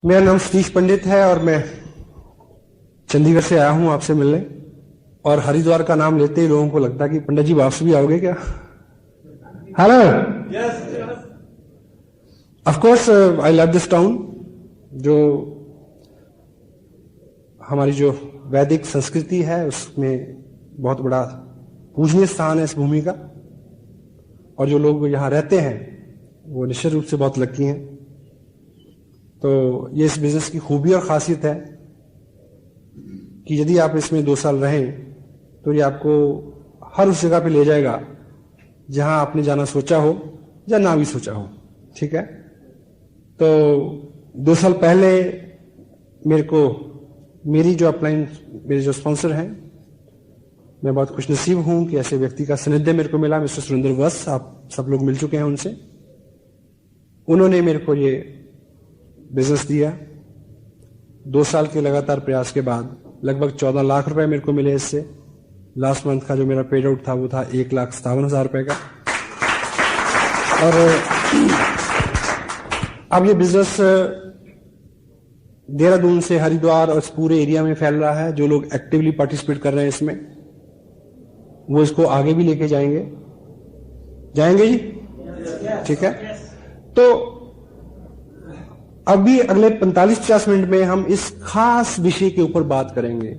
मेरा नाम सतीश पंडित है और मैं चंडीगढ़ से आया हूं आपसे मिलने। और हरिद्वार का नाम लेते ही लोगों को लगता है कि पंडित जी वापस भी आओगे क्या? Hello. Of course I love this town. जो हमारी जो वैदिक संस्कृति है उसमें बहुत बड़ा पूजनीय स्थान है इस भूमि का, और जो लोग यहां रहते हैं वो निश्चित रूप से बहुत लकी हैं। तो ये इस बिजनेस की खूबी और खासियत है कि यदि आप इसमें 2 साल रहें तो ये आपको हर उस जगह पे ले जाएगा जहां आपने जाना सोचा हो या ना भी सोचा हो। ठीक है, तो 2 साल पहले मेरी जो अपलाइन मेरे जो स्पॉन्सर हैं, मैं बहुत खुशनसीब हूं कि ऐसे व्यक्ति का सानिध्य मेरे को मिला। मिस्टर सुरेंद्र वत्स, आप सब लोग मिल चुके हैं उनसे। उन्होंने मेरे को ये बिजनेस दिया। 2 साल के लगातार प्रयास के बाद लगभग 14 लाख रुपए मेरे को मिले इससे। लास्ट मंथ का जो मेरा पेड आउट था वो था 1,57,000 रुपए का। और अब ये बिजनेस देहरादून से हरिद्वार और इस पूरे एरिया में फैल रहा है। जो लोग एक्टिवली पार्टिसिपेट कर रहे हैं इसमें, वो इसको आगे भी लेके जाएंगे जी। ठीक है, तो अभी अगले 45-50 मिनट में हम इस खास विषय के ऊपर बात करेंगे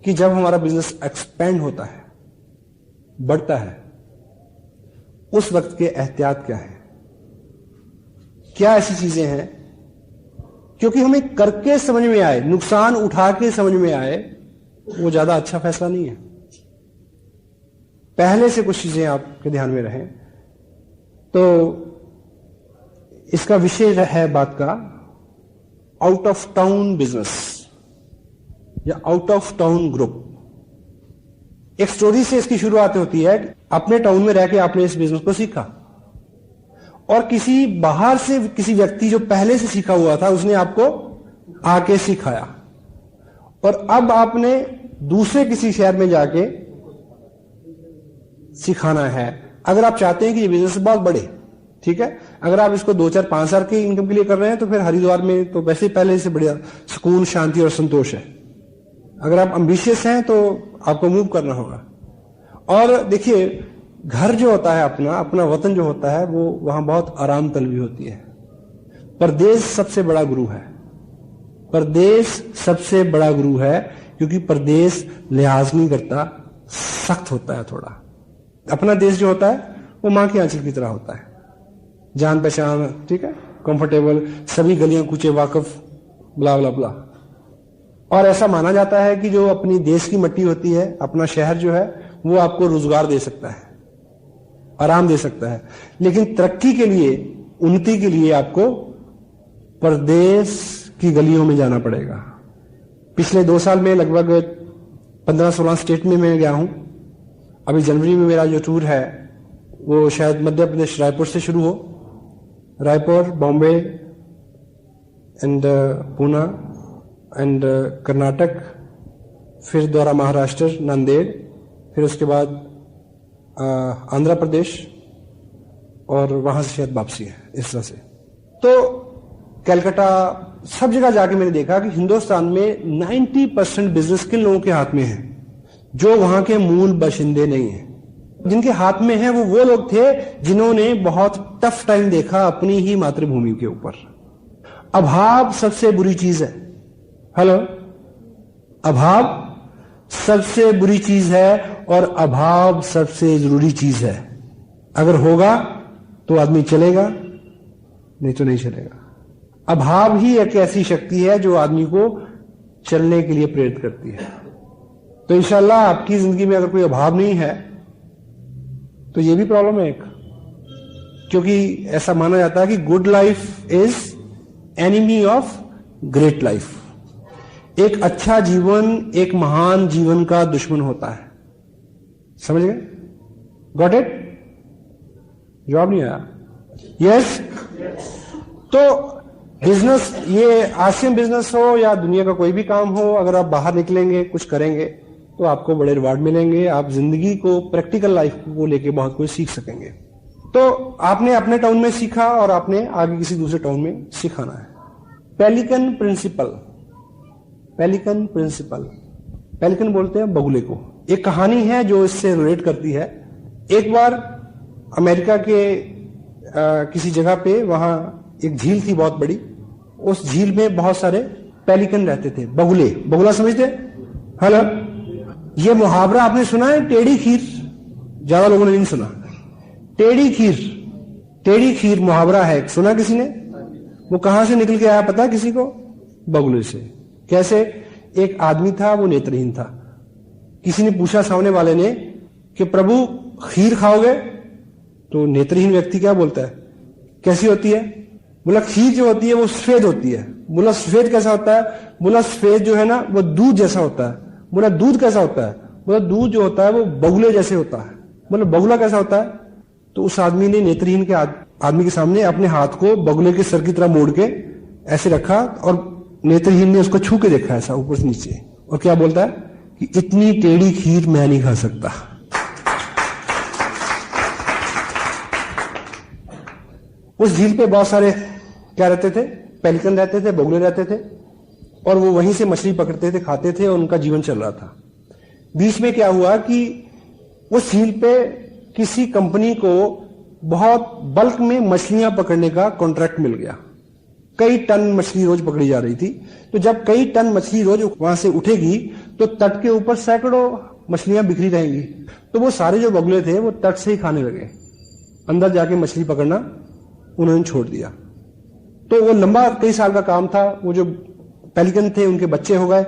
कि जब हमारा बिजनेस एक्सपेंड होता है, बढ़ता है, उस वक्त के एहतियात क्या है, क्या ऐसी चीजें हैं क्योंकि हमें करके समझ में आए, नुकसान उठा के समझ में आए, वो ज्यादा अच्छा फैसला नहीं है। पहले से कुछ चीजें आपके ध्यान में रहें। तो इसका विषय है बात का आउट ऑफ टाउन बिजनेस या आउट ऑफ टाउन ग्रुप। एक स्टोरी से इसकी शुरुआत होती है। अपने टाउन में रह के आपने इस बिजनेस को सीखा और किसी बाहर से किसी व्यक्ति जो पहले से सीखा हुआ था उसने आपको आके सिखाया, और अब आपने दूसरे किसी शहर में जाके सिखाना है। अगर आप चाहते हैं कि ये बिजनेस बहुत बढ़े, ठीक है, अगर आप इसको 2, 4, 5 साल की इनकम के लिए कर रहे हैं तो फिर हरिद्वार में तो वैसे पहले से बढ़िया सुकून, शांति और संतोष है। अगर आप एम्बिशियस हैं तो आपको मूव करना होगा। और देखिए, घर जो होता है, अपना वतन जो होता है, वो वहां बहुत आराम तलबी होती है। परदेश सबसे बड़ा गुरु है। परदेश सबसे बड़ा गुरु है क्योंकि परदेश लिहाज नहीं करता, सख्त होता है थोड़ा। अपना देश जो होता है वो मां के आंचल की तरह होता है, जान पहचान, ठीक है, कंफर्टेबल, सभी गलियां कूचे वाकफ, ब्ला ब्ला ब्ला। और ऐसा माना जाता है कि जो अपनी देश की मट्टी होती है, अपना शहर जो है, वो आपको रोजगार दे सकता है, आराम दे सकता है। लेकिन तरक्की के लिए, उन्नति के लिए आपको परदेश की गलियों में जाना पड़ेगा। पिछले 2 साल में लगभग 15-16 स्टेट में मैं गया हूं। अभी जनवरी में मेरा जो टूर है वो शायद मध्य प्रदेश रायपुर से शुरू हो, रायपुर, बॉम्बे एंड पूना एंड कर्नाटक, फिर द्वारा महाराष्ट्र, नांदेड़, फिर उसके बाद आंध्र प्रदेश, और वहां से शायद वापसी है, इस तरह से। तो कलकत्ता, सब जगह जाके मैंने देखा कि हिंदुस्तान में 90% बिजनेस किन लोगों के हाथ में है जो वहां के मूल बाशिंदे नहीं है। जिनके हाथ में है वो लोग थे जिन्होंने बहुत टफ टाइम देखा अपनी ही मातृभूमि के ऊपर। अभाव सबसे बुरी चीज है। हेलो, अभाव सबसे बुरी चीज है और अभाव सबसे जरूरी चीज है। अगर होगा तो आदमी चलेगा, नहीं तो नहीं चलेगा। अभाव ही एक ऐसी शक्ति है जो आदमी को चलने के लिए प्रेरित करती है। तो इंशाल्लाह आपकी जिंदगी में अगर कोई अभाव नहीं है तो ये भी प्रॉब्लम है एक, क्योंकि ऐसा माना जाता है कि good life is enemy of great life. एक अच्छा जीवन एक महान जीवन का दुश्मन होता है। समझ गए? Got it? जवाब नहीं आया? यस? तो बिजनेस, ये आसिम बिजनेस हो या दुनिया का कोई भी काम हो, अगर आप बाहर निकलेंगे, कुछ करेंगे तो आपको बड़े रिवार्ड मिलेंगे। आप जिंदगी को, प्रैक्टिकल लाइफ को लेके बहुत कुछ सीख सकेंगे। तो आपने अपने टाउन में सीखा और आपने आगे किसी दूसरे टाउन में सिखाना है। Pelican principle, pelican principle, pelican बोलते हैं बगुले को। एक कहानी है जो इससे रिलेट करती है। एक बार अमेरिका के किसी जगह पे वहां एक झील थी बहुत बड़ी। उस झील में बहुत सारे पेलिकन रहते थे, बगुले। बगुला समझते? हेलो, ये मुहावरा आपने सुना है, टेढ़ी खीर? ज्यादा लोगों ने नहीं सुना। टेढ़ी खीर, टेढ़ी खीर मुहावरा है, सुना किसी ने? वो कहां से निकल के आया पता किसी को? बगुले से। कैसे? एक आदमी था, वो नेत्रहीन था। किसी ने पूछा सामने वाले ने कि प्रभु खीर खाओगे? तो नेत्रहीन व्यक्ति क्या बोलता है, कैसी होती है? बोला खीर जो होती है वो सफेद होती है। बोला सफेद कैसा होता है? बोला सफेद जो है ना वो दूध जैसा होता है। बोला दूध कैसा होता है? बोला दूध जो होता है वो बगुले जैसे होता है। बोला बगुला कैसा होता है? तो उस आदमी ने नेत्रहीन के आदमी के सामने अपने हाथ को बगुले के सर की तरह मोड़ के ऐसे रखा और नेत्रहीन ने उसको छू के देखा ऐसा ऊपर से नीचे, और क्या बोलता है कि इतनी टेढ़ी खीर मैं नहीं खा सकता। उस झील पे बहुत सारे क्या रहते थे? पेलिकन रहते थे, बगुले रहते थे, और वो वहीं से मछली पकड़ते थे, खाते थे, और उनका जीवन चल रहा था। बीच में क्या हुआ कि उस झील पे किसी कंपनी को बहुत बल्क में मछलियां पकड़ने का कॉन्ट्रैक्ट मिल गया। कई टन मछली रोज पकड़ी जा रही थी। तो जब कई टन मछली रोज वहां से उठेगी तो तट के ऊपर सैकड़ों मछलियां बिखरी रहेंगी। तो वो सारे जो बगुले थे वो तट से ही खाने लगे, अंदर जाके मछली पकड़ना उन्होंने छोड़ दिया। तो वो लंबा कई साल का काम था। वो जो पेलिकन थे उनके बच्चे हो गए,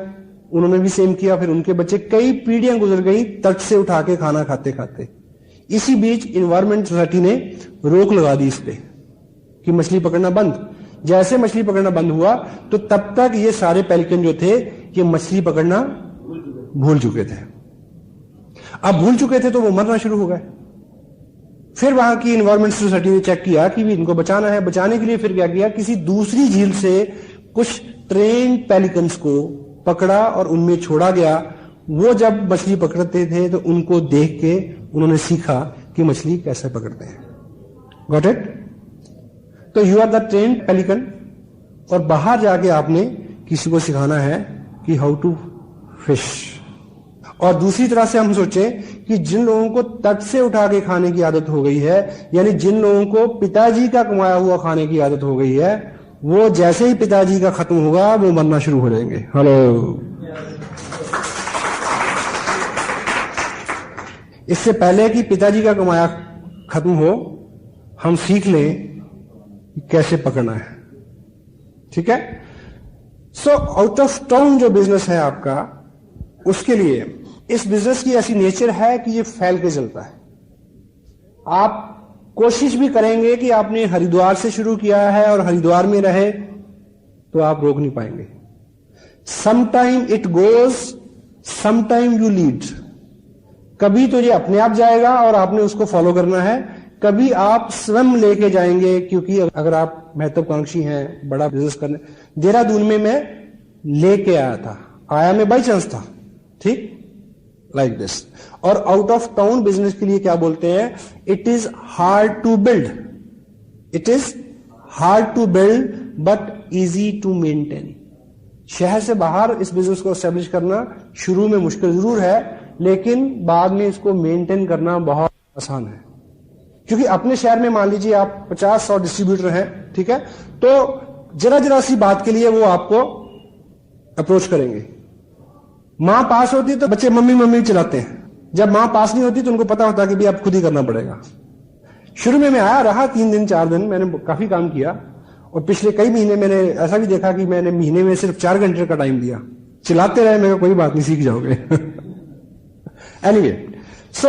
उन्होंने भी सेम किया, फिर उनके बच्चे, कई पीढ़ियां गुजर गई तट से उठा के खाना खाते खाते। इसी बीच इन्वायरमेंट सोसाइटी ने रोक लगा दी इस पे कि मछली पकड़ना बंद। जैसे मछली पकड़ना बंद हुआ तो तब तक ये सारे पेलिकन जो थे ये मछली पकड़ना भूल चुके थे। अब भूल चुके थे तो वो मरना शुरू हो गए। फिर वहां की इन्वायरमेंट सोसाइटी ने चेक किया कि इनको बचाना है। बचाने के लिए फिर क्या किया, किसी दूसरी झील से कुछ ट्रेन पेलिकन्स को पकड़ा और उनमें छोड़ा गया। वो जब मछली पकड़ते थे तो उनको देख के उन्होंने सीखा कि मछली कैसे पकड़ते हैं। Got it? तो you are the train pelican, और बाहर जाके आपने किसी को सिखाना है कि हाउ टू फिश। और दूसरी तरह से हम सोचें कि जिन लोगों को तट से उठा के खाने की आदत हो गई है, यानी जिन लोगों को पिताजी का कमाया हुआ खाने की आदत हो गई है, वो जैसे ही पिताजी का खत्म होगा वो मरना शुरू हो जाएंगे। हेलो, इससे पहले कि पिताजी का कमाया खत्म हो, हम सीख लें कैसे पकड़ना है। ठीक है? सो आउट ऑफ टाउन जो बिजनेस है आपका, उसके लिए इस बिजनेस की ऐसी नेचर है कि ये फैल के चलता है। आप कोशिश भी करेंगे कि आपने हरिद्वार से शुरू किया है और हरिद्वार में रहे, तो आप रोक नहीं पाएंगे। Sometime it goes, sometime you lead. कभी तो ये अपने आप जाएगा और आपने उसको फॉलो करना है, कभी आप स्वयं लेके जाएंगे। क्योंकि अगर आप महत्वाकांक्षी हैं, बड़ा बिजनेस करने, देहरादून में मैं लेके आया था, आया मैं बाई चांस था, ठीक, लाइक दिस। और आउट ऑफ टाउन बिजनेस के लिए क्या बोलते हैं, it is hard to build, it is hard to build but easy to maintain. शहर से बाहर इस बिजनेस को एस्टेब्लिश करना शुरू में मुश्किल जरूर है, लेकिन बाद में इसको मेंटेन करना बहुत आसान है। क्योंकि अपने शहर में मान लीजिए आप 50-100 डिस्ट्रीब्यूटर हैं, ठीक है, तो जरा जरा सी बात के लिए वो आपको अप्रोच करेंगे। मां पास होती है तो बच्चे मम्मी मम्मी चलाते हैं, जब मां पास नहीं होती तो उनको पता होता है कि भी आप खुद ही करना पड़ेगा। शुरू में मैं आया रहा 3 दिन 4 दिन, मैंने काफी काम किया, और पिछले कई महीने मैंने ऐसा भी देखा कि मैंने महीने में सिर्फ 4 घंटे का टाइम दिया, चिल्लाते रहे, मैं कोई बात नहीं, सीख जाओगे। Anyway, so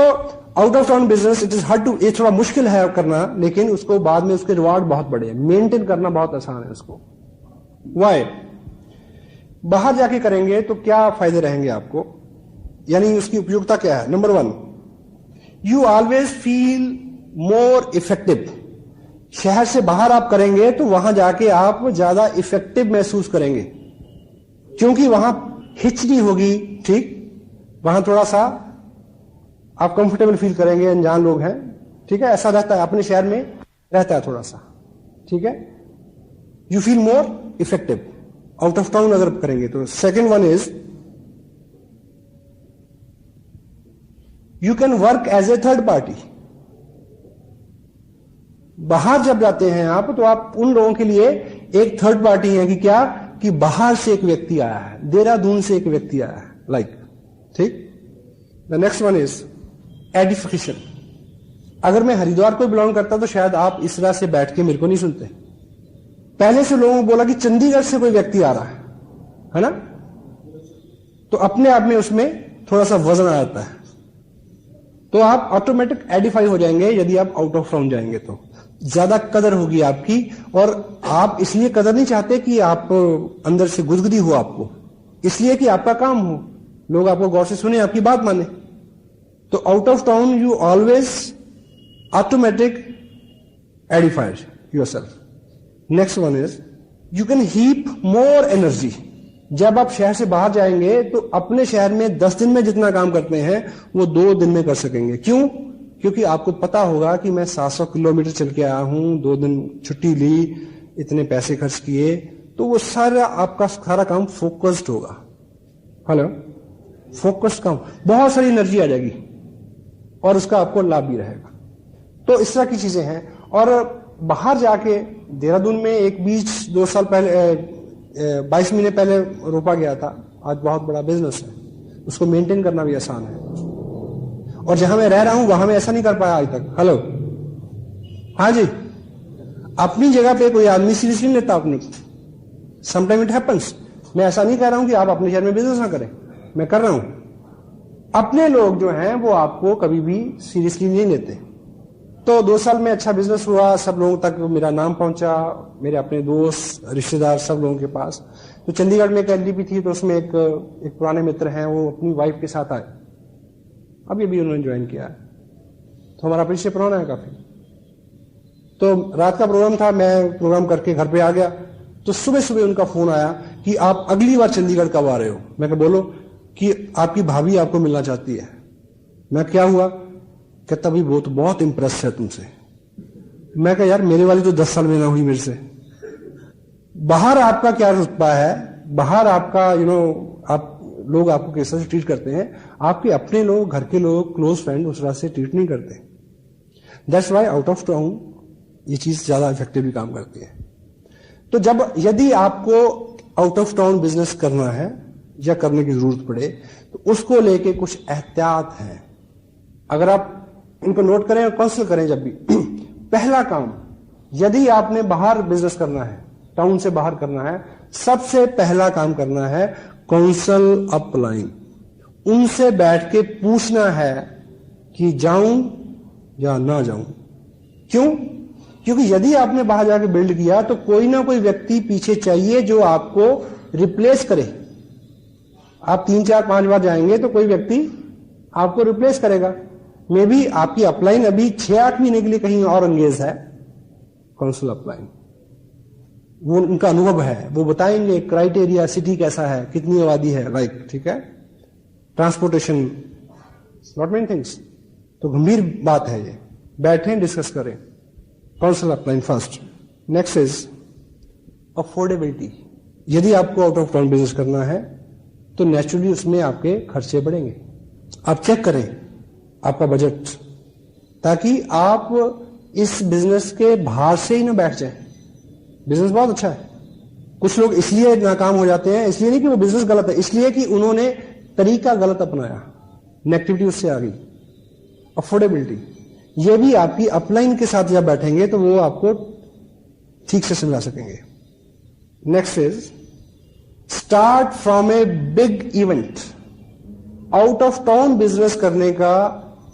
out of town business it is hard to, ये थोड़ा मुश्किल है करना, लेकिन उसको बाद में उसके रिवार्ड बहुत बड़े हैं, मेंटेन करना बहुत आसान है उसको। वाई? बाहर जाके करेंगे तो क्या फायदे रहेंगे आपको, यानी उसकी उपयोगिता क्या है? Number 1, you always feel more effective. शहर से बाहर आप करेंगे तो वहां जाके आप ज्यादा इफेक्टिव महसूस करेंगे, क्योंकि वहां हिचकी होगी, ठीक, वहां थोड़ा सा आप कंफर्टेबल फील करेंगे, अनजान लोग हैं, ठीक है, ऐसा रहता है, अपने शहर में रहता है थोड़ा सा, ठीक है। You feel more effective out of town अगर करेंगे तो। Second one is you can work as a third party. बाहर जब जाते हैं आप, तो आप उन लोगों के लिए एक थर्ड पार्टी है कि क्या, कि बाहर से एक व्यक्ति आया है, देहरादून से एक व्यक्ति आया है, लाइक, ठीक। The next one is edification. अगर मैं हरिद्वार को बिलोंग करता तो शायद आप इस तरह से बैठ के मेरे को नहीं सुनते। पहले से लोगों को बोला कि चंडीगढ़ से कोई व्यक्ति आ रहा है ना, तो अपने आप में उसमें थोड़ा सा वजन आ जाता है, तो आप ऑटोमेटिक एडिफाई हो जाएंगे। यदि आप आउट ऑफ टाउन जाएंगे तो ज्यादा कदर होगी आपकी, और आप इसलिए कदर नहीं चाहते कि आप अंदर से गुदगुदी हो आपको, इसलिए कि आपका काम हो, लोग आपको गौर से सुने, आपकी बात माने। तो out of town you always automatic edified yourself. Next one is you can heap more energy. जब आप शहर से बाहर जाएंगे तो अपने शहर में 10 दिन में जितना काम करते हैं वो 2 दिन में कर सकेंगे। क्यों? क्योंकि आपको पता होगा कि मैं 700 किलोमीटर चल के आया हूं, 2 दिन छुट्टी ली, इतने पैसे खर्च किए, तो वो सारा आपका सारा काम फोकस्ड होगा। हेलो, फोकस्ड काम, बहुत सारी एनर्जी आ जाएगी और उसका आपको लाभ भी रहेगा। तो इस तरह की चीजें हैं। और बाहर जाके देहरादून में एक बीज 2 साल पहले 22 महीने पहले रोपा गया था, आज बहुत बड़ा बिजनेस है, उसको मेंटेन करना भी आसान है। और जहां मैं रह रहा हूं वहां मैं ऐसा नहीं कर पाया आज तक। हेलो, हाँ जी, अपनी जगह पे कोई आदमी सीरियस नहीं लेता अपनी, समटाइम इट हैपेंस। मैं ऐसा नहीं कह रहा हूं कि आप अपने शहर में बिजनेस ना करें, मैं कर रहा हूं। अपने लोग जो हैं वो आपको कभी भी सीरियसली नहीं लेते। तो 2 साल में अच्छा बिजनेस हुआ, सब लोगों तक मेरा नाम पहुंचा, मेरे अपने दोस्त रिश्तेदार सब लोगों के पास। तो चंडीगढ़ में एक एलडीपी थी, तो उसमें एक पुराने मित्र हैं, वो अपनी वाइफ के साथ आए, अभी अभी उन्होंने ज्वाइन किया है, तो हमारा परिचय पुराना है काफी। तो रात का प्रोग्राम था, मैं प्रोग्राम करके घर पे आ गया, तो सुबह सुबह उनका फोन आया कि आप अगली बार चंडीगढ़ कब आ रहे हो। मैं कहा बोलो, कि आपकी भाभी आपको मिलना चाहती है। मैं क्या हुआ? कहता भाई वो तो बहुत इंप्रेस है तुमसे। मैं कहा यार मेरे वाली तो 10 साल में ना हुई मेरे से। बाहर आपका क्या रुतबा है, बाहर आपका आप लोग आपको किस तरह से ट्रीट करते हैं, आपके अपने लोग, घर के लोग, क्लोज फ्रेंड उस तरह से ट्रीट नहीं करते। That's why out of town ये चीज ज्यादा इफेक्टिवली काम करती है। तो यदि आपको आउट ऑफ टाउन बिजनेस करना है या करने की जरूरत पड़े, तो उसको लेके कुछ एहतियात है। अगर आप इनको नोट करें और कंसल्ट करें जब भी पहला काम, यदि आपने बाहर बिजनेस करना है, टाउन से बाहर करना है, सबसे पहला काम करना है काउंसल अपलाइन। उनसे बैठ के पूछना है कि जाऊं या ना जाऊं। क्यों? क्योंकि यदि आपने बाहर जाके बिल्ड किया तो कोई ना कोई व्यक्ति पीछे चाहिए जो आपको रिप्लेस करे। आप 3, 4, 5 बार जाएंगे तो कोई व्यक्ति आपको रिप्लेस करेगा। मे बी आपकी अपलाइन अभी 6-8 महीने के लिए कहीं और एंगेज है, काउंसिल अपलाइन, वो उनका अनुभव है, वो बताएंगे क्राइटेरिया, सिटी कैसा है, कितनी आबादी है, लाइक, ठीक है, ट्रांसपोर्टेशन, नॉट मेनी थिंग्स। तो गंभीर बात है ये, बैठें डिस्कस करें। Council upline first. Next is affordability. यदि आपको आउट ऑफ टाउन बिजनेस करना है तो नेचुरली उसमें आपके खर्चे बढ़ेंगे। आप चेक करें आपका बजट, ताकि आप इस बिजनेस के भार से ही ना बैठ जाएं। बिजनेस बहुत अच्छा है, कुछ लोग इसलिए नाकाम हो जाते हैं, इसलिए नहीं कि वो बिजनेस गलत है, इसलिए कि उन्होंने तरीका गलत अपनाया, नेगेटिविटी उससे आ गई। अफोर्डेबिलिटी, ये भी आपकी अपलाइन के साथ जब बैठेंगे तो वो आपको ठीक से समझा सकेंगे। Next is start from a big event. Out of town business करने का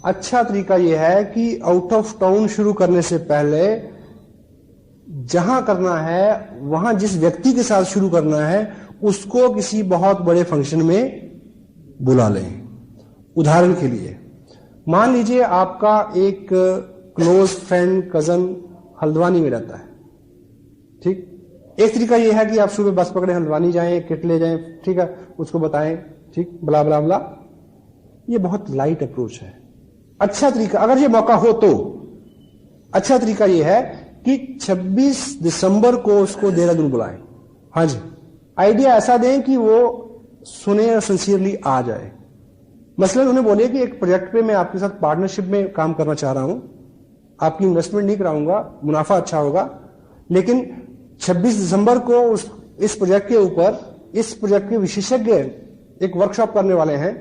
अच्छा तरीका यह है कि आउट ऑफ टाउन शुरू करने से पहले जहां करना है, वहां जिस व्यक्ति के साथ शुरू करना है, उसको किसी बहुत बड़े फंक्शन में बुला लें। उदाहरण के लिए मान लीजिए आपका एक क्लोज फ्रेंड, कजन हल्द्वानी में रहता है, ठीक। एक तरीका यह है कि आप सुबह बस पकड़े, हल्द्वानी जाएं, किट ले जाएं, ठीक है, उसको बताएं, ठीक, बला बला बला। ये बहुत लाइट अप्रोच है, अच्छा तरीका। अगर ये मौका हो तो अच्छा तरीका यह है कि 26 दिसंबर को उसको देहरादून बुलाएं। हाँ जी, आइडिया ऐसा दें कि वो सुने और सिंसियरली आ जाए। मसलन उन्हें बोलिए कि एक प्रोजेक्ट पे मैं आपके साथ पार्टनरशिप में काम करना चाह रहा हूं, आपकी इन्वेस्टमेंट नहीं कराऊंगा, मुनाफा अच्छा होगा, लेकिन 26 दिसंबर को इस प्रोजेक्ट के ऊपर इस प्रोजेक्ट के विशेषज्ञ एक वर्कशॉप करने वाले हैं,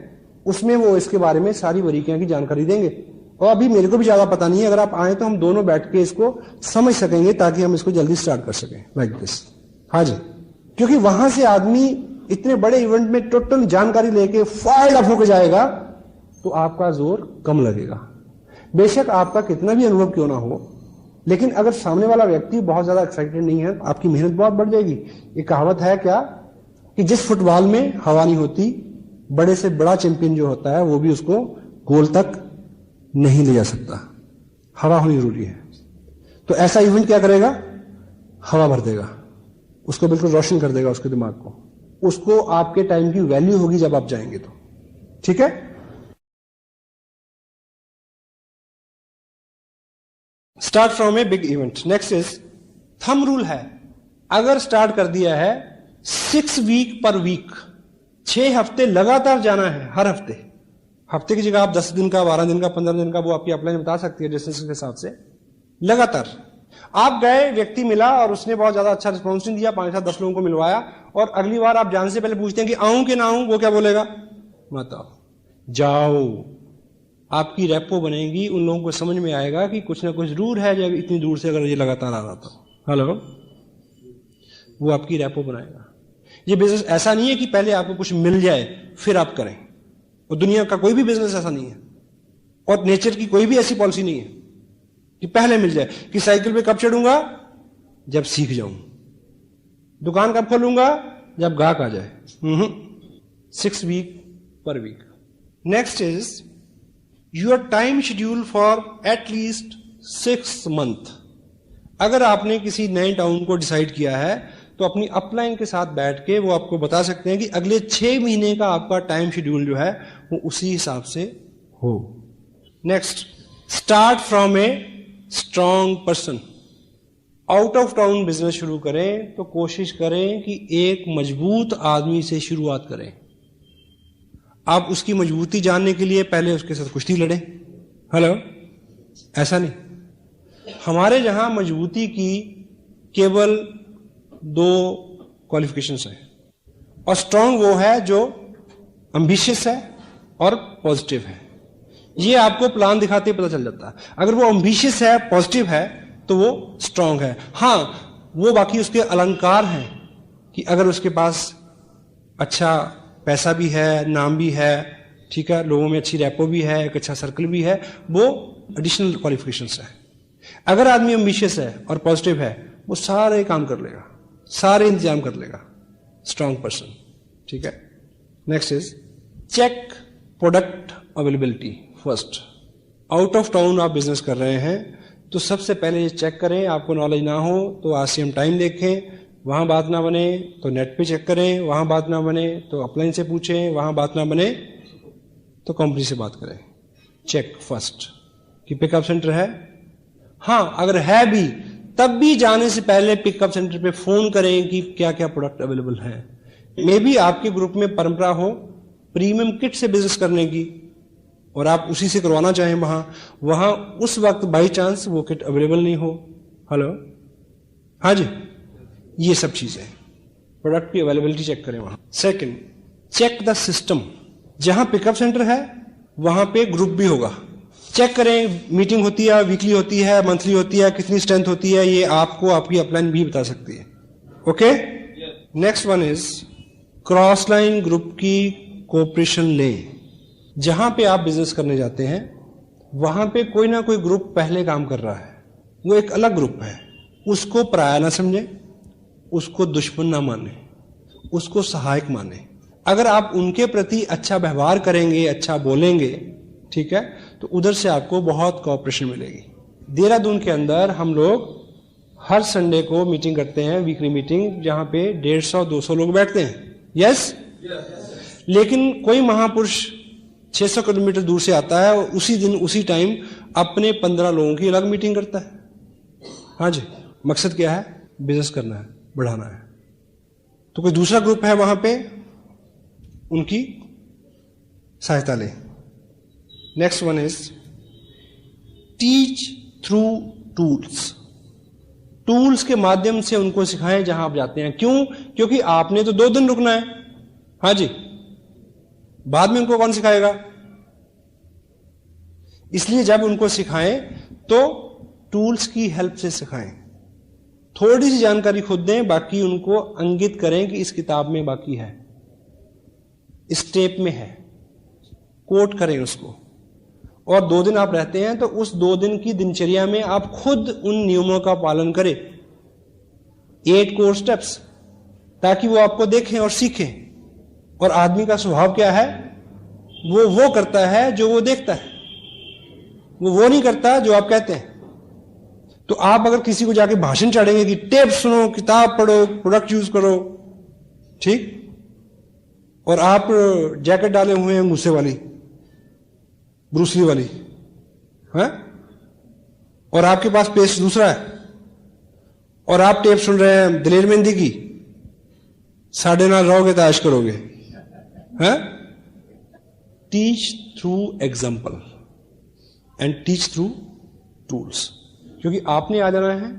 उसमें वो इसके बारे में सारी बारीकियां की जानकारी देंगे। और अभी मेरे को भी ज्यादा पता नहीं है, अगर आप आए तो हम दोनों बैठ के इसको समझ सकेंगे ताकि हम इसको जल्दी स्टार्ट कर सकें, लाइक दिस। हाँ जी, क्योंकि वहां से आदमी इतने बड़े इवेंट में टोटल जानकारी लेके फायर अप होकर जाएगा तो आपका जोर कम लगेगा। बेशक आपका कितना भी अनुभव क्यों ना हो, लेकिन अगर सामने वाला व्यक्ति बहुत ज्यादा एक्साइटेड नहीं है, आपकी मेहनत बहुत बढ़ जाएगी। एक कहावत है क्या कि जिस फुटबॉल में हवा नहीं होती, बड़े से बड़ा चैंपियन जो होता है वो भी उसको गोल तक नहीं ले जा सकता। हवा होनी जरूरी है। तो ऐसा इवेंट क्या करेगा, हवा भर देगा, उसको बिल्कुल रोशन कर देगा, उसके दिमाग को। उसको आपके टाइम की वैल्यू होगी जब आप जाएंगे तो। ठीक है, start from a big event. Next is thumb rule है, अगर स्टार्ट कर दिया है 6 वीक पर वीक, 6 हफ्ते लगातार जाना है। हर हफ्ते की जगह आप 10 दिन का, 12 दिन का, 15 दिन का, वो आपकी अपलाइन बता सकती है डिस्टेंस के हिसाब से। लगातार आप गए, व्यक्ति मिला और उसने बहुत ज्यादा अच्छा रिस्पॉन्स नहीं दिया, 5-7-10 लोगों को मिलवाया, और अगली बार आप जाने से पहले पूछते हैं कि आऊं कि ना आऊं, वो क्या बोलेगा, मत आओ, जाओ। आपकी रेपो बनेगी, उन लोगों को समझ में आएगा कि कुछ ना कुछ जरूर है जब इतनी दूर से अगर ये लगातार आ रहा था। हेलो, वो आपकी रेपो बनाएगा। ये बिजनेस ऐसा नहीं है कि पहले आपको कुछ मिल जाए फिर आप करें, और दुनिया का कोई भी बिजनेस ऐसा नहीं है, और नेचर की कोई भी ऐसी पॉलिसी नहीं है कि पहले मिल जाए। कि साइकिल पे कब चढ़ूंगा, जब सीख जाऊं, दुकान कब खोलूंगा, जब गाहक आ जाए। 6 वीक पर week. Next is your time schedule for at least 6 month. अगर आपने किसी नए टाउन को डिसाइड किया है तो अपनी अपलाइन के साथ बैठ के वो आपको बता सकते हैं कि अगले 6 महीने का आपका टाइम शेड्यूल जो है वो उसी हिसाब से हो। Next, start from a strong person. Out of town business शुरू करें तो कोशिश करें कि एक मजबूत आदमी से शुरुआत करें। आप उसकी मजबूती जानने के लिए पहले उसके साथ कुश्ती लड़ें। हेलो, ऐसा नहीं। हमारे यहां मजबूती की केवल 2 क्वालिफिकेशंस हैं, और स्ट्रांग वो है जो एम्बिशियस है और पॉजिटिव है। ये आपको प्लान दिखाते ही पता चल जाता है। अगर वो एम्बिशियस है, पॉजिटिव है, तो वो स्ट्रांग है। हां, वो बाकी उसके अलंकार हैं कि अगर उसके पास अच्छा पैसा भी है, नाम भी है, ठीक है, लोगों में अच्छी रैपो भी है, एक अच्छा सर्कल भी है, वो एडिशनल क्वालिफिकेशंस है। अगर आदमी एम्बिशियस है और पॉजिटिव है, वो सारे काम कर लेगा, सारे इंतजाम कर लेगा। स्ट्रांग पर्सन, ठीक है। Next is check product availability first. Out of town आप बिजनेस कर रहे हैं तो सबसे पहले ये चेक करें, आपको नॉलेज ना हो तो आरसीएम टाइम देखें, वहां बात ना बने तो नेट पे चेक करें, वहां बात ना बने तो अपलाइन से पूछें, वहां बात ना बने तो कंपनी से बात करें। चेक फर्स्ट कि पिकअप सेंटर है। हां, अगर है भी तब भी जाने से पहले पिकअप सेंटर पे फोन करें कि क्या क्या प्रोडक्ट अवेलेबल है। मे बी आपके ग्रुप में परंपरा हो प्रीमियम किट से बिजनेस करने की और आप उसी से करवाना चाहें, वहां उस वक्त बाई चांस वो किट अवेलेबल नहीं हो। हेलो, हाँ जी, ये सब चीजें प्रोडक्ट की अवेलेबिलिटी चेक करें वहां। Second, check the system. जहां पिकअप सेंटर है वहां पे ग्रुप भी होगा, चेक करें। मीटिंग होती है, वीकली होती है, मंथली होती है, कितनी स्ट्रेंथ होती है, ये आपको आपकी अपलाइन भी बता सकती है। Okay, next one is cross line group की कोऑपरेशन लें। जहां पे आप बिजनेस करने जाते हैं वहां पे कोई ना कोई ग्रुप पहले काम कर रहा है, वो एक अलग ग्रुप है, उसको पराया ना समझे, उसको दुश्मन ना माने, उसको सहायक माने। अगर आप उनके प्रति अच्छा व्यवहार करेंगे, अच्छा बोलेंगे, ठीक है, तो उधर से आपको बहुत कोऑपरेशन मिलेगी। देहरादून के अंदर हम लोग हर संडे को मीटिंग करते हैं, वीकली मीटिंग, जहां पे 150-200 लोग बैठते हैं। यस, लेकिन कोई महापुरुष 600 किलोमीटर दूर से आता है और उसी दिन उसी टाइम अपने 15 लोगों की अलग मीटिंग करता है। हाँ जी, मकसद क्या है? बिजनेस करना है, बढ़ाना है। तो कोई दूसरा ग्रुप है वहां पे, उनकी सहायता ले। Next one is teach through tools. Tools के माध्यम से उनको सिखाएं जहां आप जाते हैं। क्यों? क्योंकि आपने तो 2 दिन रुकना है। हाँ जी, बाद में उनको कौन सिखाएगा? इसलिए जब उनको सिखाएं तो टूल्स की हेल्प से सिखाएं। थोड़ी सी जानकारी खुद दें, बाकी उनको अंकित करें कि इस किताब में बाकी है, इस टेप में है, कोट करें उसको। और 2 दिन आप रहते हैं तो उस 2 दिन की दिनचर्या में आप खुद उन नियमों का पालन करें, 8 कोर स्टेप्स, ताकि वो आपको देखें और सीखें। और आदमी का स्वभाव क्या है? वो करता है जो वो देखता है, वो नहीं करता जो आप कहते हैं। तो आप अगर किसी को जाके भाषण चढ़ेंगे कि टेप सुनो, किताब पढ़ो, प्रोडक्ट यूज करो, ठीक, और आप जैकेट डाले हुए हैं गुस्से वाली, ब्रूसली वाली, है, और आपके पास पेस्ट दूसरा है, और आप टेप सुन रहे हैं दिलेर मेहंदी की, साढ़े नाल रहोगे तो ऐश करोगे, है। Teach through example and teach through tools, क्योंकि आपने आ जाना है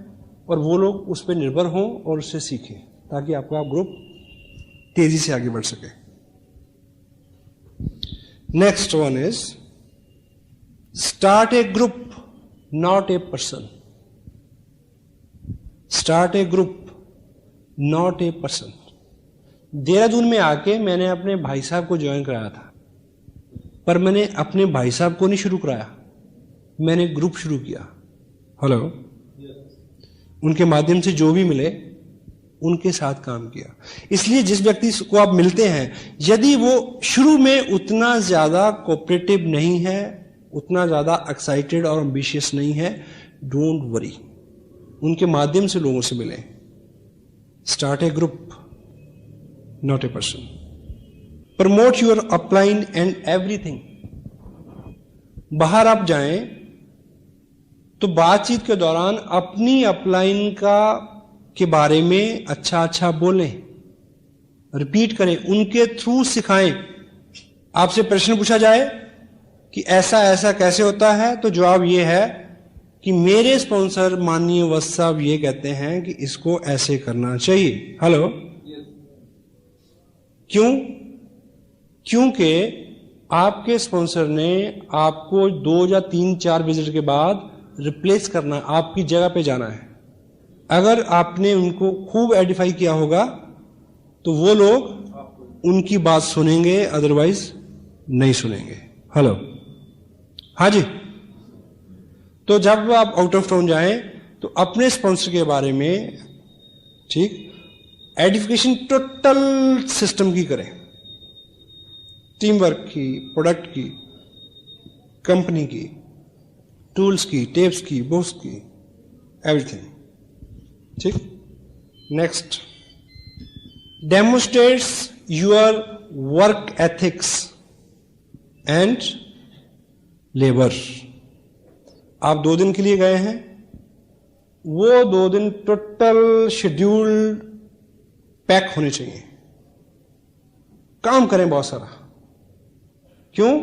और वो लोग उस पर निर्भर हों और उससे सीखें, ताकि आपका ग्रुप तेजी से आगे बढ़ सके। Next one is start A group, not a person. Start A group, not a person. Dehradun में आके मैंने अपने भाई साहब को ज्वाइन कराया था, पर मैंने अपने भाई साहब को नहीं शुरू कराया, मैंने ग्रुप शुरू किया। हेलो, उनके माध्यम से जो भी मिले उनके साथ काम किया। इसलिए जिस व्यक्ति को आप मिलते हैं, यदि वो शुरू में उतना ज्यादा कोऑपरेटिव नहीं है, उतना ज्यादा एक्साइटेड और एम्बिशियस नहीं है, डोंट वरी, उनके माध्यम से लोगों से मिले। Start A group, not a person. Promote your upline and everything. बाहर आप जाएं तो बातचीत के दौरान अपनी अपलाइन के बारे में अच्छा अच्छा बोलें, रिपीट करें, उनके थ्रू सिखाएं। आपसे प्रश्न पूछा जाए कि ऐसा ऐसा कैसे होता है, तो जवाब यह है कि मेरे स्पॉन्सर माननीय वत्स साहब ये कहते हैं कि इसको ऐसे करना चाहिए। हेलो, क्यों? क्योंकि आपके स्पॉन्सर ने आपको 2 या 3-4 विजिट के बाद रिप्लेस करना, आपकी जगह पे जाना है। अगर आपने उनको खूब एडिफाई किया होगा तो वो लोग उनकी बात सुनेंगे, अदरवाइज नहीं सुनेंगे। हेलो, हाँ जी। तो जब आप आउट ऑफ टाउन जाएं तो अपने स्पॉन्सर के बारे में, ठीक, एडिफिकेशन टोटल सिस्टम की करें, टीम वर्क की, प्रोडक्ट की, कंपनी की, टूल्स की, टेप्स की, बुक्स की, एवरीथिंग, ठीक। Next, demonstrates your work ethics and labour. आप 2 दिन के लिए गए हैं, वो 2 दिन टोटल शेड्यूल पैक होने चाहिए, काम करें बहुत सारा। क्यों?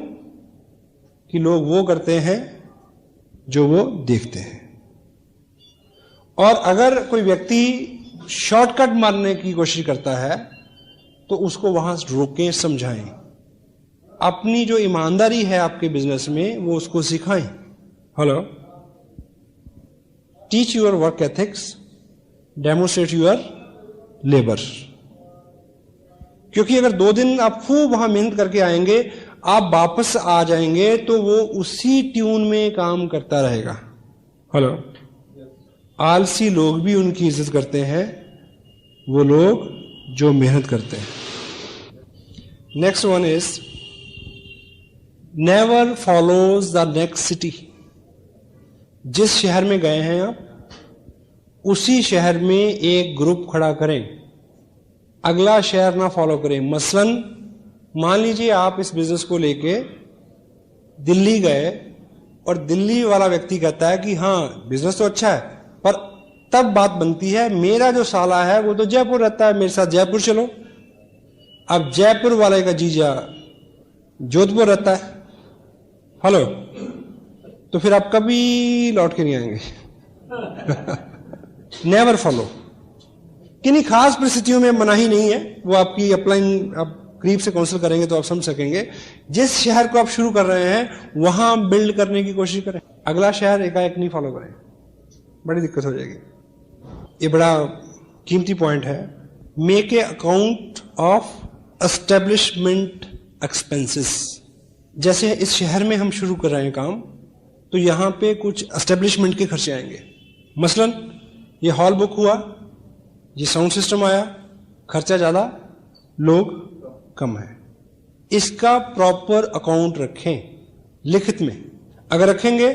कि लोग वो करते हैं जो वो देखते हैं। और अगर कोई व्यक्ति शॉर्टकट मारने की कोशिश करता है तो उसको वहां रोकें, समझाएं। अपनी जो ईमानदारी है आपके बिजनेस में वो उसको सिखाएं। Hello, teach your work ethics, demonstrate your labour. क्योंकि अगर 2 दिन आप खूब वहां मेहनत करके आएंगे, आप वापस आ जाएंगे तो वो उसी ट्यून में काम करता रहेगा। हेलो, आलसी लोग भी उनकी इज्जत करते हैं, वो लोग जो मेहनत करते हैं। Next one is never follows the next city. जिस शहर में गए हैं आप, उसी शहर में एक ग्रुप खड़ा करें, अगला शहर ना फॉलो करें। मसलन मान लीजिए आप इस बिजनेस को लेके दिल्ली गए और दिल्ली वाला व्यक्ति कहता है कि हाँ बिजनेस तो अच्छा है, पर तब बात बनती है मेरा जो साला है वो तो जयपुर रहता है, मेरे साथ जयपुर चलो। अब जयपुर वाले का जीजा जोधपुर रहता है, हेलो, तो फिर आप कभी लौट के नहीं आएंगे। Never follow. किन्हीं खास परिस्थितियों में मनाही नहीं है, वो आपकी अपलाइन आप करीब से काउंसिल करेंगे तो आप समझ सकेंगे। जिस शहर को आप शुरू कर रहे हैं वहां बिल्ड करने की कोशिश करें, अगला शहर एकाएक नहीं फॉलो करें, बड़ी दिक्कत हो जाएगी। ये बड़ा कीमती पॉइंट है। Make a account of establishment expenses. जैसे इस शहर में हम शुरू कर रहे हैं काम, तो यहां पे कुछ एस्टेब्लिशमेंट के खर्चे आएंगे। मसलन ये हॉल बुक हुआ, ये साउंड सिस्टम आया, खर्चा ज्यादा, लोग कम है। इसका प्रॉपर अकाउंट रखें लिखित में। अगर रखेंगे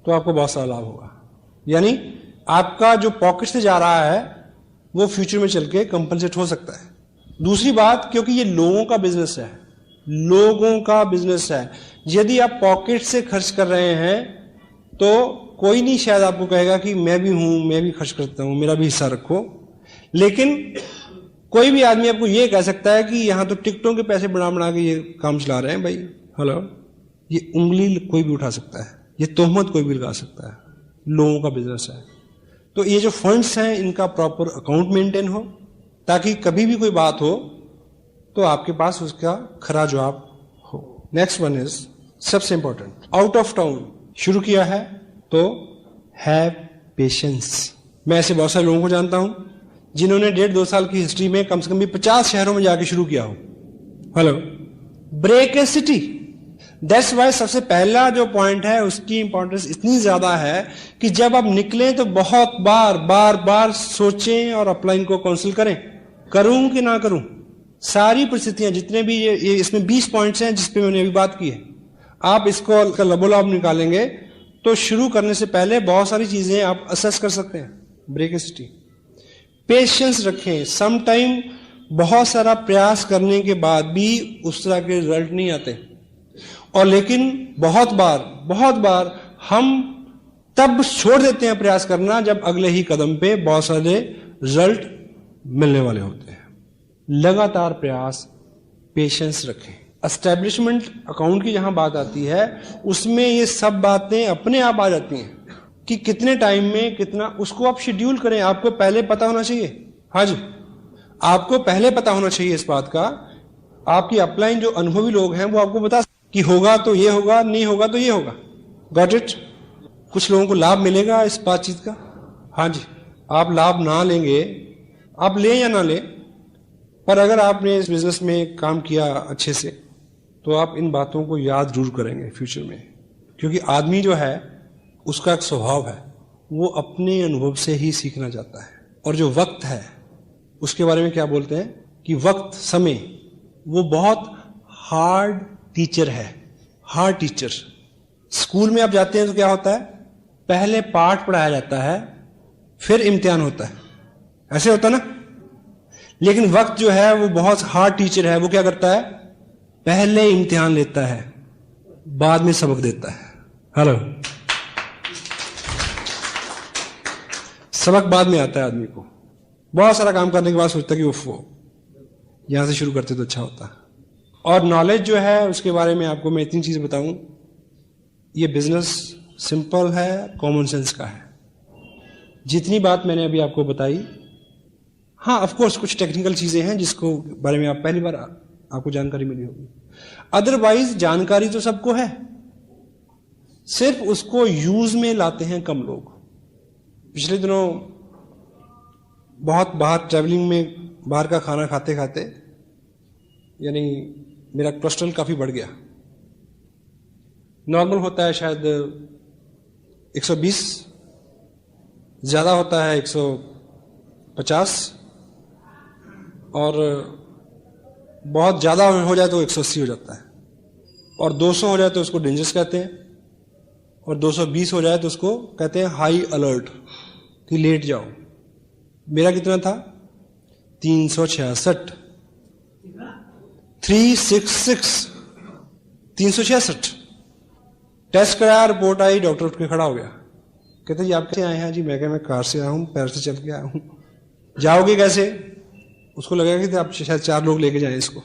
तो आपको बहुत सारा लाभ होगा। यानी आपका जो पॉकेट से जा रहा है वो फ्यूचर में चल के कंपनसेट हो सकता है। दूसरी बात, क्योंकि ये लोगों का बिजनेस है, लोगों का बिजनेस है, यदि आप पॉकेट से खर्च कर रहे हैं तो कोई नहीं शायद आपको कहेगा कि मैं भी हूं, मैं भी खर्च करता हूं, मेरा भी हिस्सा रखो। लेकिन कोई भी आदमी आपको यह कह सकता है कि यहां तो टिकटों के पैसे बना बना के ये काम चला रहे हैं भाई, हेलो, ये उंगली कोई भी उठा सकता है, ये तोहमत कोई भी लगा सकता है, लोगों का बिजनेस है। तो ये जो फंड्स हैं इनका प्रॉपर अकाउंट मेंटेन हो, ताकि कभी भी कोई बात हो तो आपके पास उसका खरा जवाब हो। नेक्स्ट वन इज सबसे इंपॉर्टेंट, आउट ऑफ टाउन शुरू किया है तो हैव पेशेंस। मैं ऐसे बहुत सारे लोगों को जानता हूं जिन्होंने 1.5-2 साल की हिस्ट्री में कम से कम भी 50 शहरों में जाके शुरू किया हो। Hello, break a city. That's why सबसे पहला जो पॉइंट है उसकी इंपॉर्टेंस इतनी ज्यादा है कि जब आप निकलें तो बहुत बार बार बार सोचें और अपलाइन को काउंसिल करें, करूं कि ना करूं। सारी परिस्थितियां जितने भी ये इसमें 20 पॉइंट्स हैं जिस पे मैंने अभी बात की है, आप इसको लबोलाब निकालेंगे तो शुरू करने से पहले बहुत सारी चीजें आप असेस कर सकते हैं। ब्रेक ए सिटी, पेशेंस रखें। सम टाइम बहुत सारा प्रयास करने के बाद भी उस तरह के रिजल्ट नहीं आते, और लेकिन बहुत बार हम तब छोड़ देते हैं प्रयास करना जब अगले ही कदम पे बहुत सारे रिजल्ट मिलने वाले होते हैं। लगातार प्रयास, पेशेंस रखें। एस्टेब्लिशमेंट अकाउंट की जहां बात आती है उसमें ये सब बातें अपने आप आ जाती हैं कि कितने टाइम में कितना, उसको आप शेड्यूल करें। आपको पहले पता होना चाहिए, हाँ जी, आपको पहले पता होना चाहिए इस बात का। आपकी अपलाइन जो अनुभवी लोग हैं वो आपको बता कि होगा तो ये होगा, नहीं होगा तो ये होगा। Got it? कुछ लोगों को लाभ मिलेगा इस बातचीत का, हाँ जी। आप लाभ ना लेंगे, आप लें या ना लें, पर अगर आपने इस बिजनेस में काम किया अच्छे से तो आप इन बातों को याद जरूर करेंगे फ्यूचर में। क्योंकि आदमी जो है उसका एक स्वभाव है, वो अपने अनुभव से ही सीखना चाहता है। और जो वक्त है उसके बारे में क्या बोलते हैं कि वक्त, समय, वो बहुत हार्ड टीचर है, हार्ड टीचर। स्कूल में आप जाते हैं तो क्या होता है, पहले पाठ पढ़ाया जाता है फिर इम्तिहान होता है, ऐसे होता ना। लेकिन वक्त जो है वो बहुत हार्ड टीचर है। वो क्या करता है, पहले इम्तिहान लेता है, बाद में सबक देता है। हेलो, सबक बाद में आता है आदमी को। बहुत सारा काम करने के बाद सोचता है कि उफ, यहां से शुरू करते तो अच्छा होता। और नॉलेज जो है उसके बारे में आपको मैं इतनी चीज बताऊं, ये बिजनेस सिंपल है, कॉमन सेंस का है। जितनी बात मैंने अभी आपको बताई, हाँ ऑफ कोर्स कुछ टेक्निकल चीजें हैं जिसको बारे में आप पहली बार आपको जानकारी मिली होगी, अदरवाइज जानकारी तो सबको है, सिर्फ उसको यूज में लाते हैं कम लोग। पिछले दिनों बहुत बाहर ट्रैवलिंग में बाहर का खाना खाते खाते यानी मेरा कोलेस्ट्रॉल काफी बढ़ गया। नॉर्मल होता है शायद 120, ज्यादा होता है 150, और बहुत ज्यादा हो जाए तो 180 हो जाता है, और 200 हो जाए तो उसको डेंजरस कहते हैं, और 220 हो जाए तो उसको कहते हैं हाई अलर्ट कि लेट जाओ। मेरा कितना था, 366, 366 टेस्ट कराया, रिपोर्ट आई, डॉक्टर उठ के खड़ा हो गया, कहते जी आप कैसे आए हैं? जी मैं कहा मैं कार से आया हूँ, पैर से चल के आया हूँ। जाओगे कैसे? उसको लगेगा कि आप शायद 4 लोग लेके जाएं इसको।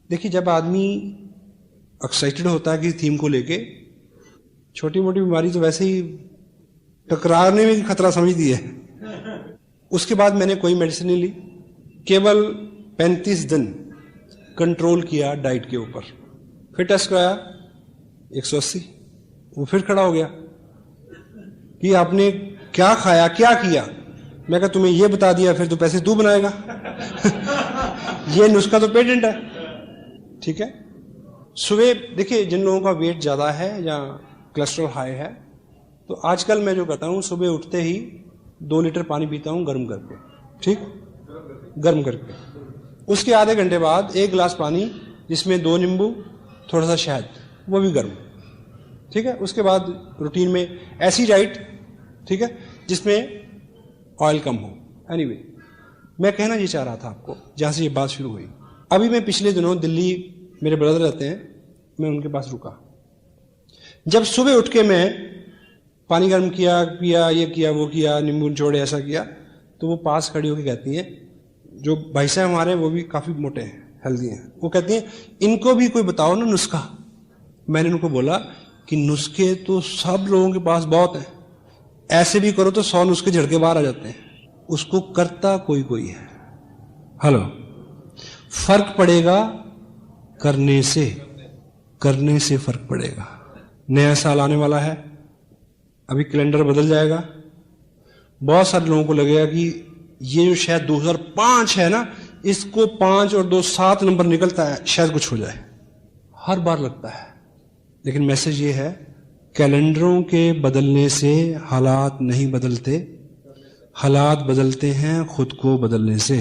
देखिए, जब आदमी एक्साइटेड होता है किसी थीम को लेके, छोटी मोटी बीमारी तो वैसे ही टकराने में खतरा समझती है। उसके बाद मैंने कोई मेडिसिन नहीं ली, केवल 35 दिन कंट्रोल किया डाइट के ऊपर। फिर टेस्ट कराया 180, वो फिर खड़ा हो गया कि आपने क्या खाया क्या किया। मैं कहा तुम्हें ये बता दिया, फिर तो पैसे तू बनाएगा। ये नुस्खा तो पेटेंट है, ठीक है। सुबह देखिए, जिन लोगों का वेट ज्यादा है या कोलेस्ट्रॉल हाई है, तो आजकल मैं जो करता हूं, सुबह उठते ही 2 लीटर पानी पीता हूं गर्म करके, ठीक, गर्म करके। उसके आधे घंटे बाद 1 गिलास पानी जिसमें 2 नींबू, थोड़ा सा शहद, वो भी गर्म, ठीक है। उसके बाद रूटीन में ऐसी डाइट, ठीक है, जिसमें ऑयल कम हो। एनीवे, मैं कहना ये चाह रहा था आपको, जहां से ये बात शुरू हुई। अभी मैं पिछले दिनों दिल्ली, मेरे ब्रदर रहते हैं, मैं उनके पास रुका। जब सुबह उठ के मैं पानी गर्म किया, पिया, ये किया, वो किया, नींबू निचोड़े, ऐसा किया, तो वो पास खड़ी होकर कहती हैं, जो भाई साहब हमारे वो भी काफी मोटे हैं, हेल्दी हैं, वो कहती हैं इनको भी कोई बताओ ना नुस्खा। मैंने उनको बोला कि नुस्खे तो सब लोगों के पास बहुत हैं, ऐसे भी करो तो 100 नुस्खे झड़के बाहर आ जाते हैं, उसको करता कोई कोई है। हेलो, फर्क पड़ेगा करने से फर्क पड़ेगा। नया साल आने वाला है, अभी कैलेंडर बदल जाएगा। बहुत सारे लोगों को लगेगा कि ये जो शायद 2005 है ना, इसको 5 और 2 7 नंबर निकलता है, शायद कुछ हो जाए। हर बार लगता है, लेकिन मैसेज ये है, कैलेंडरों के बदलने से हालात नहीं बदलते, हालात बदलते हैं खुद को बदलने से।